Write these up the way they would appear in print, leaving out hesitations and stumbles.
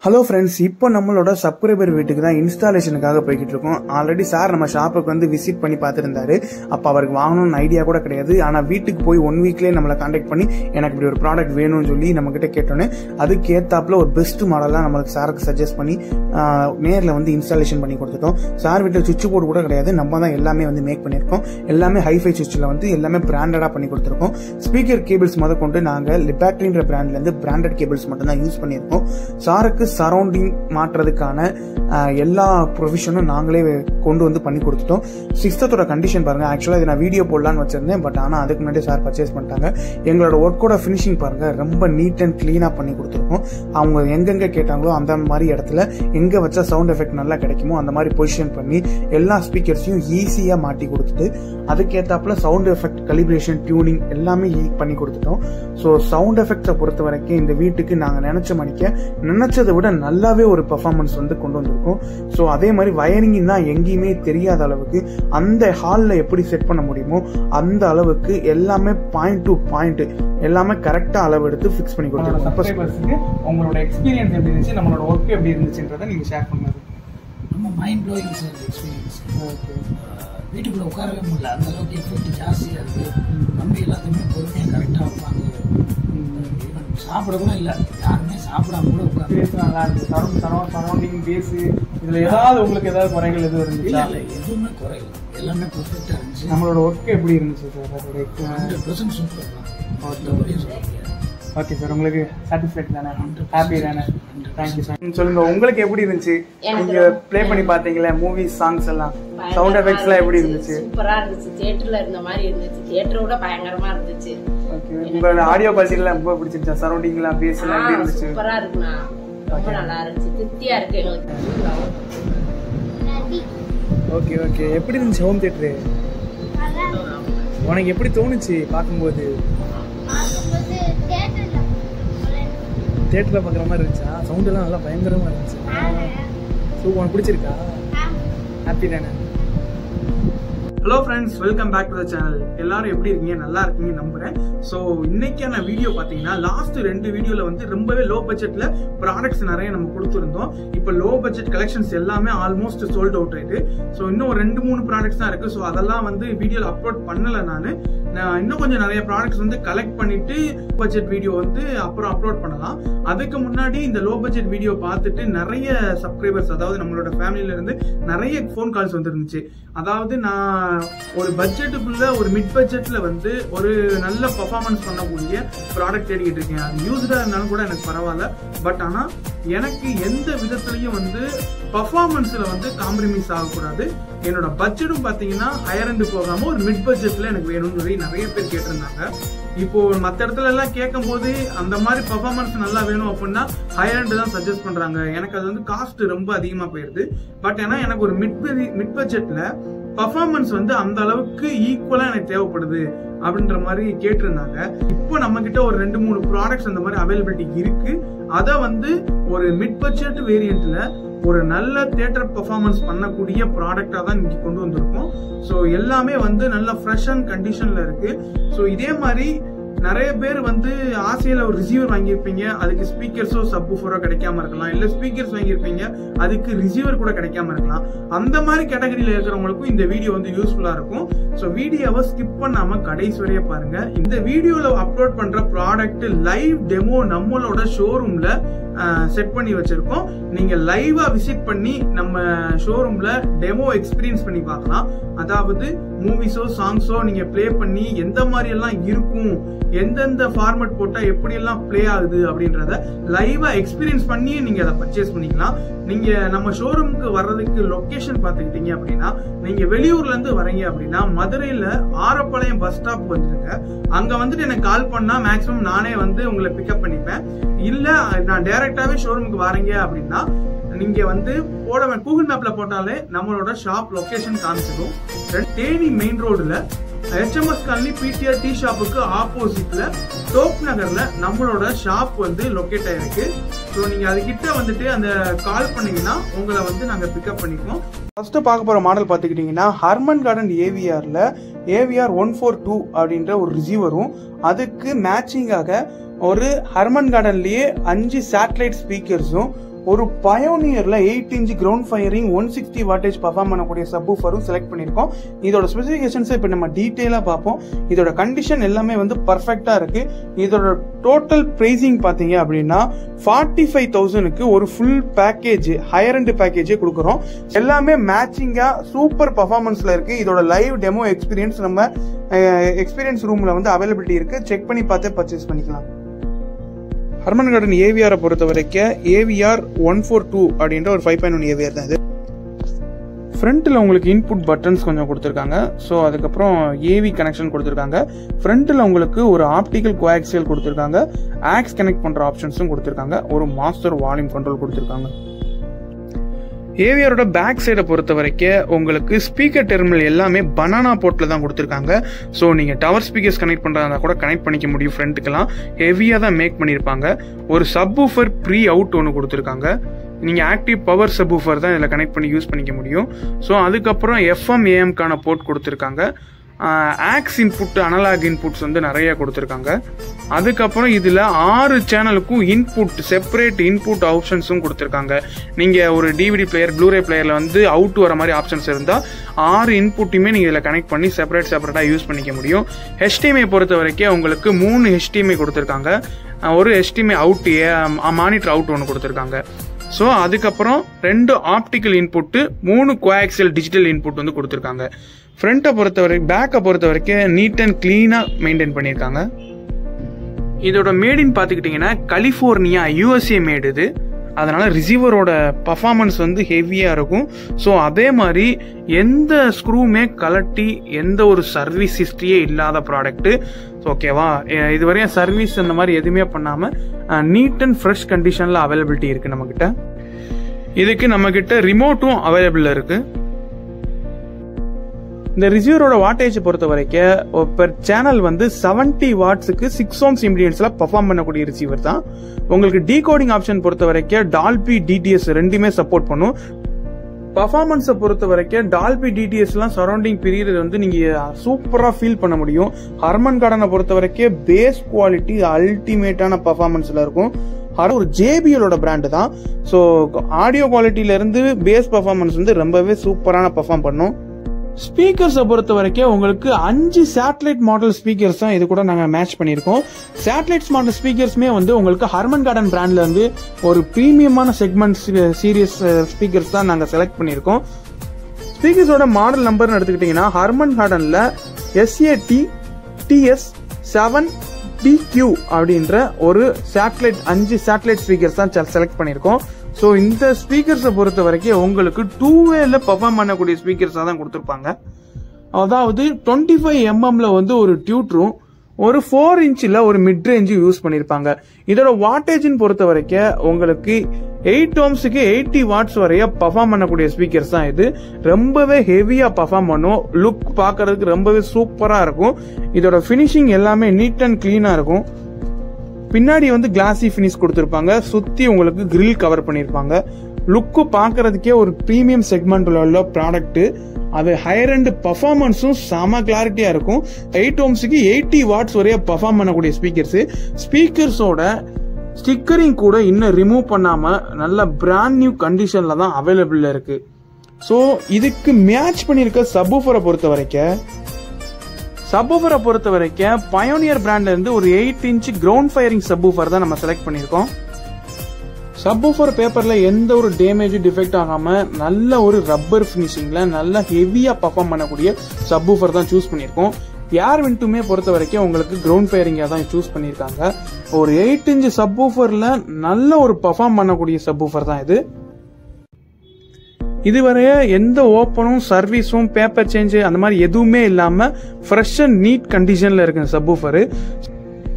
Hello friends, இப்போ நம்மளோட subscriber வீட்டுக்கு தான் இன்ஸ்டாலேஷனுக்காக போய்கிட்டு இருக்கோம். ஆல்ரெடி சார் நம்ம ஷாப்புக்கு வந்து விசிட் பண்ணி பார்த்துருந்தாரு. அப்போ அவருக்கு வாங்கணும்னு ஐடியா கூட கிடையாது. ஆனால் வீட்டுக்கு போய் 1 வீக்லேயே நம்மளை கான்டாக்ட் பண்ணி எனக்கு இப்படி ஒரு ப்ராடக்ட் வேணும்னு சொல்லி நம்மகிட்ட கேட்டோன்னே அதுக்கு ஏற்றாப்புல ஒரு பெஸ்ட் மாடலாக நம்மளுக்கு சாருக்கு சஜஸ்ட் பண்ணி நேரில் வந்து இன்ஸ்டாலேஷன் பண்ணி கொடுத்துட்டோம். சார் வீட்டில் சுவிட்ச் போர்டு கூட கிடையாது, நம்ம தான் எல்லாமே வந்து மேக் பண்ணியிருக்கோம். எல்லாமே ஹைஃபை சுவிட்சில் வந்து எல்லாமே பிராண்டடாக பண்ணி கொடுத்துருக்கோம். ஸ்பீக்கர் கேபிள்ஸ் கொண்டு நாங்கள் லிபாக்ட்ரின்ற பிராண்ட்லேருந்து பிராண்டட் கேபிள்ஸ் மட்டும் தான் யூஸ் பண்ணியிருக்கோம். சாருக்கு சரௌண்டிங் மாற்றுறதுக்கான எல்லா ப்ரொவிஷனும் நாங்களே கொண்டு வந்து பண்ணி கொடுத்துட்டோம். சிஸ்டத்தோட கண்டிஷன் பாருங்க. ஆக்சுவலாக இதை நான் வீடியோ போடலான்னு வச்சிருந்தேன், பட் ஆனால் அதுக்கு முன்னாடி சார் பர்ச்சேஸ் பண்ணிட்டாங்க. எங்களோட ஒர்க்கோட ஃபினிஷிங் பாருங்க, ரொம்ப நீட் அண்ட் கிளீனாக பண்ணி கொடுத்துருக்கோம். அவங்க எங்கெங்க கேட்டாங்களோ அந்த மாதிரி இடத்துல எங்கே வச்சா சவுண்ட் எஃபெக்ட் நல்லா கிடைக்குமோ அந்த மாதிரி பொசிஷன் பண்ணி எல்லா ஸ்பீக்கர்ஸையும் ஈஸியாக மாட்டி கொடுத்துட்டு அதுக்கேற்றாப்புல சவுண்ட் எஃபெக்ட் கலிப்ரேஷன் டியூனிங் எல்லாமே பண்ணி கொடுத்துட்டோம். ஸோ சவுண்ட் எஃபெக்ட்ஸை பொறுத்த வரைக்கும் இந்த வீட்டுக்கு நாங்கள் நினைச்சதை விட நல்லாவே ஒரு பெர்ஃபார்மன்ஸ் வந்து கொண்டு வந்திருக்கோம். ஸோ அதே மாதிரி வயரிங் தான் எங்கேயுமே தெரியாத அளவுக்கு அந்த ஹாலில் எப்படி செட் பண்ண முடியுமோ அந்த அளவுக்கு எல்லாமே பாயிண்ட் டு பாயிண்ட் எல்லாமே கரெக்டாக அளவு எடுத்து ஃபிக்ஸ் பண்ணி கொடுத்துருக்கோம். உங்களோட எக்ஸ்பீரியன்ஸ் எப்படி இருந்துச்சு, நம்மளோட ஒர்க் எப்படி இருந்துச்சுன்றதை நீங்கள் ஷேர் பண்ணது ரொம்ப மைண்ட் ப்ளோயிங் சார் எக்ஸ்பீரியன்ஸ். வீட்டுக்குள்ளே உட்காரவே முடியல, அந்த அளவுக்கு எஃபெக்ட் ஜாஸ்தியாக இருக்குது. கம்பி எல்லாத்தையுமே பொறுமையாக கரெக்டாக வைப்பாங்க. சாப்பிட கூட இல்லை, யாருமே சாப்பிடாம கூட உட்காந்து நல்லா இருக்கு. சரௌண்டிங் பேஸு இதில் ஏதாவது உங்களுக்கு ஏதாவது குறைகள் எதுவும் இருந்துச்சு? இல்லை, எதுவுமே குறைகள், எல்லாமே பர்ஃபெக்டாக இருந்துச்சு. நம்மளோட ஒர்க் எப்படி இருந்துச்சு சார்? 100% சூப்பர் தான். ஓகே சார், உங்களுக்கு சாட்டிஸ்ஃபைட் தானே, ஹாப்பி தானே? Thank you sir. சொல்லுங்க, உங்களுக்கு எப்படி இருந்துச்சு? நீங்க ப்ளே பண்ணி பாத்தீங்களா மூவிஸ், சாங்ஸ் எல்லாம், சவுண்ட் எஃபெக்ட்ஸ் எல்லாம் எப்படி இருந்துச்சு? சூப்பரா இருந்துச்சு. தியேட்டர்ல இருந்த மாதிரி இருந்துச்சு. தியேட்டரை விட பயங்கரமா இருந்துச்சு. ஓகே, உங்களோட ஆடியோ குவாலிட்டி எல்லாம் ரொம்ப பிடிச்சிருச்சா? சரௌண்டிங் எல்லாம், பேஸ் எல்லாம் எப்படி இருந்துச்சு? சூப்பரா இருக்குண்ணா, ரொம்ப நல்லா இருந்துச்சு. திருப்தியா இருக்கு எங்களுக்கு. ஓகே ஓகே, எப்படி இருந்துச்சு ஹோம் தியேட்டரு? உனக்கு எப்படி தோணுச்சு பார்க்கும்போது? தியேட்டரில் பார்க்குற மாதிரி இருந்துச்சா? சவுண்டெல்லாம் நல்லா பயங்கரமாக இருந்துச்சு. ஸோ உனக்கு பிடிச்சிருக்கா? ஹாப்பி தானே? Hello friends, welcome back to the channel. எல்லாரும் எப்படி இருக்கீங்க? நல்லா இருக்கீங்க நம்புறேன். ஸோ இன்னைக்கான வீடியோ பார்த்தீங்கன்னா லாஸ்ட் 2 வீடியோவில் வந்து ரொம்பவே லோ பட்ஜெட்டில் ப்ராடக்ட்ஸ் நிறைய நம்ம கொடுத்துருந்தோம். இப்போ லோ பட்ஜெட் கலெக்ஷன்ஸ் எல்லாமே ஆல்மோஸ்ட் சோல்ட் அவுட் ஆயிட்டு. ஸோ இன்னும் 2-3 ப்ராடக்ட்ஸ் தான் இருக்கு. ஸோ அதெல்லாம் வந்து வீடியோவில் அப்லோட் பண்ணலை. நான் இன்னும் கொஞ்சம் நிறைய ப்ராடக்ட்ஸ் வந்து கலெக்ட் பண்ணிட்டு பட்ஜெட் வீடியோ வந்து அப்புறம் அப்லோட் பண்ணலாம். அதுக்கு முன்னாடி இந்த லோ பட்ஜெட் வீடியோ பார்த்துட்டு நிறைய சப்ஸ்கிரைபர்ஸ், அதாவது நம்மளோட ஃபேமிலியில இருந்து நிறைய ஃபோன் கால்ஸ் வந்துருந்துச்சு. அதாவது நான் ஒரு பட்ஜெட்டுக்குள்ள ஒரு மிட் பட்ஜெட்ல வந்து ஒரு நல்ல பெர்ஃபார்மன்ஸ் பண்ணக்கூடிய ப்ராடக்ட் தேடிக்கிட்டு இருக்கேன். அது யூஸ்டா இருந்தாலும் கூட எனக்கு பரவாயில்ல, பட் ஆனா எனக்கு எந்த விதத்திலையும் வந்து பெர்ஃபார்மன்ஸ்ல வந்து காம்ப்ரமைஸ் ஆகக்கூடாது. என்னோட பட்ஜெட்டும் பாத்தீங்கன்னா ஹையர் எண்ட் போகாம ஒரு மிட் பட்ஜெட்ல எனக்கு வேணும்னு சொல்லி நிறைய பேர் கேட்டிருந்தாங்க. இப்போ மற்ற இடத்துல எல்லாம் கேட்கும் போது அந்த மாதிரி பெர்ஃபார்மன்ஸ் நல்லா வேணும் அப்படின்னா ஹையர் எண்ட் தான் சஜஸ்ட் பண்றாங்க. எனக்கு அது வந்து காஸ்ட் ரொம்ப அதிகமா போயிருது. பட் ஏன்னா எனக்கு ஒரு மிட் பட்ஜெட்ல பர்ஃபார்மன்ஸ் வந்து அந்த அளவுக்கு ஈக்குவலா எனக்கு தேவைப்படுது அப்படின்ற மாதிரி கேட்டிருந்தாங்க. இப்போ நம்ம கிட்ட ஒரு 2-3 ப்ராடக்ட்ஸ் அந்த மாதிரி அவைலபிலிட்டி இருக்கு. அதை வந்து ஒரு மிட் பட்ஜெட் வேரியன்ட்ல ஒரு நல்ல தியேட்டர் பெர்ஃபார்மன்ஸ் பண்ணக்கூடிய ப்ராடக்டா தான் இன்னைக்கு கொண்டு வந்திருக்கோம். ஸோ எல்லாமே வந்து நல்ல ஃப்ரெஷ் அண்ட் கண்டிஷன்ல இருக்கு. ஸோ இதே மாதிரி நிறைய பேர் வந்து ஆசையில ஒரு ரிசீவர் வாங்கியிருப்பீங்க, அதுக்கு ஸ்பீக்கர்ஸோ சப்வூஃபரோ கிடைக்காம இருக்கலாம். இல்ல ஸ்பீக்கர்ஸ் வாங்கியிருப்பீங்க, அதுக்கு ரிசீவர் கூட கிடைக்காம இருக்கலாம். அந்த மாதிரி கேட்டகரியில இருக்கிறவங்களுக்கும் இந்த வீடியோ வந்து யூஸ்ஃபுல்லா இருக்கும். ஸோ வீடியோவை ஸ்கிப் பண்ணாம கடைசி வரைய பாருங்க. இந்த வீடியோல அப்லோட் பண்ற ப்ராடக்ட் லைவ் டெமோ நம்மளோட ஷோரூம்ல செட் பண்ணி வச்சிருக்கோம். நீங்க லைவா விசிட் பண்ணி நம்ம ஷோரூம்ல டெமோ எக்ஸ்பீரியன்ஸ் பண்ணி பார்க்கலாம். அதாவது மூவிஸோ சாங்ஸோ நீங்க பிளே பண்ணி எந்த மாதிரி எல்லாம் இருக்கும், எந்தெந்த ஃபார்மேட் போட்டா எப்படி எல்லாம் பிளே ஆகுது அப்படின்றத லைவா எக்ஸ்பீரியன்ஸ் பண்ணி நீங்க அதை பர்ச்சேஸ் பண்ணிக்கலாம். நீங்க நம்ம ஷோரூமுக்கு வர்றதுக்கு லொகேஷன் பாத்துக்கிட்டீங்க அப்படின்னா, நீங்க வெளியூர்ல இருந்து வரீங்க அப்படின்னா மதுரையில ஆரப்பாளையம் பஸ் ஸ்டாப் வந்துருங்க. அங்க வந்துட்டு எனக்கு கால் பண்ணா மேக்ஸிமம் நானே வந்து உங்களை பிக்கப் பண்ணிப்பேன். இல்ல நான் டைரக்டாவே ஷோரூமுக்கு வரீங்க அப்படின்னா நீங்க வந்து கூகுள் மேப்ல போட்டாலே நம்மளோட ஷாப் லொகேஷன் காமிச்சிடும். தேனி மெயின் ரோடுல HMS காலனி PTR டீ ஷாப்புக்கு ஆப்போசிட்ல டோப் நகர்ல நம்மளோட ஷாப் வந்து லொகேட் ஆயிருக்கு. ஸோ நீங்க அதுக்கிட்ட வந்துட்டு அந்த கால் பண்ணீங்கன்னா உங்களை வந்து நாங்க பிக்கப் பண்ணிப்போம். ஃபர்ஸ்ட் பார்க்க போற மாடல் பார்த்துக்கிட்டீங்கன்னா ஹர்மன் கார்டன் AVRல AVR 142 அப்படின்ற ஒரு ரிசீவரும் அதுக்கு மேட்சிங்காக ஒரு ஹர்மன் கார்டன்லயே 5 சேட்டலைட் ஸ்பீக்கர்ஸும் ஒரு பயோனியர்ல 8 inch ground firing 160 wattage perform பண்ணக்கூடிய சப்வூஃபரும் செலக்ட் பண்ணியிருக்கோம். இதோட ஸ்பெசிஃபிகேஷன்ஸ் இப்போ நம்ம டீட்டெயிலாக பார்ப்போம். இதோட கண்டிஷன் எல்லாமே வந்து பர்ஃபெக்டா இருக்கு. இதோட டோட்டல் பிரைசிங் பார்த்தீங்க அப்படின்னா 45,000க்கு ஒரு ஃபுல் பேக்கேஜ், ஹையர் எண்ட் பேக்கேஜே கொடுக்குறோம். எல்லாமே மேட்சிங்கா சூப்பர் பர்ஃபார்மன்ஸ்ல இருக்கு. இதோட லைவ் டெமோ எக்ஸ்பீரியன்ஸ் நம்ம எக்ஸ்பீரியன்ஸ் ரூம்ல வந்து அவைலபிலிட்டி இருக்கு. செக் பண்ணி பார்த்து பர்ச்சேஸ் பண்ணிக்கலாம். ஹர்மன் கார்டன் ஏவிஆரை பொறுத்த வரைக்கும் ஏவிஆர் 142 அப்படின்ற ஒரு 5.1 ஏவிஆர் தான் இது. ஃப்ரண்ட்டில் உங்களுக்கு இன்புட் பட்டன்ஸ் கொஞ்சம் கொடுத்துருக்காங்க. ஸோ அதுக்கப்புறம் ஏவி கனெக்ஷன் கொடுத்துருக்காங்க. ஃப்ரண்ட்டில் உங்களுக்கு ஒரு ஆப்டிக்கல் கோஆக்சியல் கொடுத்துருக்காங்க. ஆக்ஸ் கனெக்ட் பண்ணுற ஆப்ஷன்ஸும் கொடுத்துருக்காங்க. ஒரு மாஸ்டர் வால்யூம் கண்ட்ரோல் கொடுத்துருக்காங்க. ஏவிஆரோட பேக் சைடை பொறுத்த வரைக்கும் உங்களுக்கு ஸ்பீக்கர் டெர்மினல் எல்லாமே பனானா போர்ட்டில் தான் கொடுத்துருக்காங்க. ஸோ நீங்கள் டவர் ஸ்பீக்கர்ஸ் கனெக்ட் பண்ணுறதா கூட கனெக்ட் பண்ணிக்க முடியும். ஃப்ரண்ட்டுக்கெல்லாம் ஹெவியாக தான் மேக் பண்ணியிருப்பாங்க. ஒரு சப்வூஃபர் ப்ரீ அவுட் ஒன்று கொடுத்துருக்காங்க. நீங்கள் ஆக்டிவ் பவர் சப்வூஃபர் தான் இதில் கனெக்ட் பண்ணி யூஸ் பண்ணிக்க முடியும். ஸோ அதுக்கப்புறம் எஃப்எம் ஏஎம்கான போர்ட் கொடுத்துருக்காங்க. ஆக்ஸ் இன்புட், அனலாக் இன்புட்ஸ் வந்து நிறைய கொடுத்துருக்காங்க. அதுக்கப்புறம் இதில் 6 சேனலுக்கும் இன்புட், செப்பரேட் இன்புட் ஆப்ஷன்ஸும் கொடுத்துருக்காங்க. நீங்கள் ஒரு டிவிடி பிளேயர், ப்ளூரே பிளேயரில் வந்து அவுட் வர மாதிரி ஆப்ஷன்ஸ் இருந்தால் 6 இன்புட்டையுமே நீங்கள் இதில் கனெக்ட் பண்ணி செப்பரேட்டாக யூஸ் பண்ணிக்க முடியும். HDMI பொறுத்த வரைக்கும் உங்களுக்கு 3 HDMI கொடுத்துருக்காங்க. ஒரு HDMI அவுட், மானிட்டர் அவுட் ஒன்று கொடுத்துருக்காங்க. ஸோ அதுக்கப்புறம் 2 optical input, 3 coaxial digital input வந்து கொடுத்துருக்காங்க. ஃப்ரண்ட்டை பொறுத்த வரைக்கும், பேக்கை பொறுத்த வரைக்கும் நீட் அண்ட் கிளீனாக மெயின்டைன் பண்ணியிருக்காங்க. இதோட மேடின்னு பார்த்துக்கிட்டிங்கன்னா கலிஃபோர்னியா, USA மேடு இது. அதனால ரிசீவரோட பர்ஃபார்மன்ஸ் வந்து ஹெவியாக இருக்கும். ஸோ அதே மாதிரி எந்த ஸ்க்ரூமே கலட்டி எந்த ஒரு சர்வீஸ் ஹிஸ்ட்ரியே இல்லாத ப்ராடக்ட்டு. ஓகேவா, இதுவரையும் சர்வீஸ் அந்த மாதிரி எதுவுமே பண்ணாமல் நீட் அண்ட் ஃப்ரெஷ் கண்டிஷனில் அவைலபிலிட்டி இருக்குது நம்மக்கிட்ட. இதுக்கு நம்மக்கிட்ட ரிமோட்டும் அவைலபிள் இருக்குது. இந்த ரிசீவரோட வாட்டேஜ் பொறுத்த வரைக்கும் பெர் சேனல் வந்து 70 வாட்ஸுக்கு 6 ohms இம்பிடியன்ஸ்ல பர்ஃபார்ம் பண்ணக்கூடிய ரிசீவர் தான். உங்களுக்கு டீகோடிங் ஆப்ஷன் பொறுத்த வரைக்கும் டால்பி டிடிஎஸ் ரெண்டுமே சப்போர்ட் பண்ணும். பர்ஃபார்மன்ஸை பொறுத்த வரைக்கும் டால்பி டிடிஎஸ்லாம் சரௌண்டிங் பிரியறது வந்து நீங்க சூப்பரா ஃபீல் பண்ண முடியும். ஹர்மன் கார்டனை பொறுத்த வரைக்கும் பேஸ் குவாலிட்டி அல்டிமேட்டான பர்ஃபார்மன்ஸ்ல இருக்கும். ஒரு JBLோட பிராண்டு தான். ஸோ ஆடியோ குவாலிட்டியில இருந்து பேஸ் பர்ஃபார்மன்ஸ் வந்து ரொம்பவே சூப்பரான பர்ஃபார்ம் பண்ணும். ஸ்பீக்கர்ஸை பொறுத்த வரைக்கும் உங்களுக்கு 5 சேட்டலைட் மாடல் ஸ்பீக்கர்ஸ் தான் இது கூட நாங்கள் மேட்ச் பண்ணியிருக்கோம். சேட்டலைட் மாடல் ஸ்பீக்கர்ஸ்மே வந்து உங்களுக்கு ஹர்மன் கார்டன் பிராண்ட்ல இருந்து ஒரு பிரீமியமான செக்மெண்ட் சீரியஸ் ஸ்பீக்கர்ஸ் தான் நாங்கள் செலக்ட் பண்ணியிருக்கோம். ஸ்பீக்கர்ஸோட மாடல் நம்பர்னு எடுத்துக்கிட்டீங்கன்னா ஹர்மன் கார்டன்ல SAT TS7DQ அப்படின்ற ஒரு சேட்டலைட் 5 சேட்டலைட் ஸ்பீக்கர்ஸ் தான் செலக்ட் பண்ணியிருக்கோம். ஸோ இந்த ஸ்பீக்கர்ஸை பொறுத்த வரைக்கும் உங்களுக்கு 2-வேல பர்ஃபார்ம் பண்ணக்கூடிய ஸ்பீக்கர்ஸாக தான் கொடுத்துருப்பாங்க. அதாவது 25mm வந்து ஒரு டியூட்ரும், ஒரு 4 inchல ஒரு மிட் ரேஞ்சும் யூஸ் பண்ணியிருப்பாங்க. இதோட வாட்டேஜ்னு பொறுத்த வரைக்கும் உங்களுக்கு 8 ohmsக்கு 80 watts வரைய பர்ஃபார்ம் பண்ணக்கூடிய ஸ்பீக்கர்ஸ் தான் இது. ரொம்பவே ஹெவியா பர்ஃபார்ம் பண்ணும். லுக் பார்க்கறதுக்கு ரொம்பவே சூப்பரா இருக்கும். இதோட ஃபினிஷிங் எல்லாமே நீட் அண்ட் கிளீனா இருக்கும். பின்னாடி வந்து கிளாசி ஃபினிஷ் கொடுத்துருப்பாங்க. சுத்தி உங்களுக்கு கிரில் கவர் பண்ணிருப்பாங்க. லுக்கு பார்க்கறதுக்கே ஒரு பிரீமியம் செக்மெண்ட் உள்ள ப்ராடக்ட். அது ஹையர் அண்ட் பர்ஃபார்மன்ஸும் செம கிளாரிட்டியா இருக்கும். 8 ohmsக்கு 80 watts வரைய பர்ஃபார்ம் பண்ணக்கூடிய ஸ்பீக்கர்ஸ். ஸ்பீக்கர்ஸோட ஸ்டிக்கரிங் கூட இன்னும் ரிமூவ் பண்ணாம நல்ல பிராண்ட் நியூ கண்டிஷன்ல தான் அவைலபிள் இருக்கு. ஸோ இதுக்கு மேட்ச் பண்ணிருக்க சப்வூஃபரை பொறுத்த வரைக்கும் பயோனியர் பிராண்ட்ல இருந்து ஒரு 8 inch கிரவுண்ட் ஃபயரிங் சப்வூஃபர் தான் நம்ம செலக்ட் பண்ணிருக்கோம். சப்வூஃபர் பேப்பர்ல எந்த ஒரு டேமேஜ் டிஃபெக்ட் ஆகாம நல்ல ஒரு ரப்பர் பினிஷிங்ல நல்ல ஹெவியா பர்ஃபார்ம் பண்ணக்கூடிய சப்வூஃபர் தான் சூஸ் பண்ணிருக்கோம். ஏர் விண்ட்டுமே பொறுத்த வரைக்கும் உங்களுக்கு கிரவுண்ட் ஃபயரிங்கா தான் சூஸ் பண்ணிருக்காங்க. ஒரு 8 inch சப்வூஃபர்ல நல்ல ஒரு பர்ஃபார்ம் பண்ணக்கூடிய சப்வூஃபர் தான் இது. இதுவரைய எந்த ஓப்பனும் சர்வீஸும் பேப்பர் சேஞ்ச் அந்த மாதிரி எதுவுமே இல்லாம ஃப்ரெஷ் அண்ட் நீட் கண்டிஷன்ல இருக்கு சப்வூஃபர்.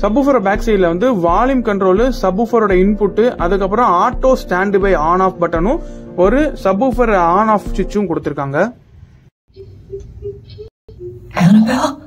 சப்வூஃபர் பேக் சைட்ல வந்து வால்யூம் கண்ட்ரோல், சப்வூஃபரோட இன்புட், அதுக்கப்புறம் auto standby on off பட்டனும் ஒரு சப்வூஃபர் ஆன் ஆஃப் சுவிட்சும் கொடுத்திருக்காங்க. Annabelle?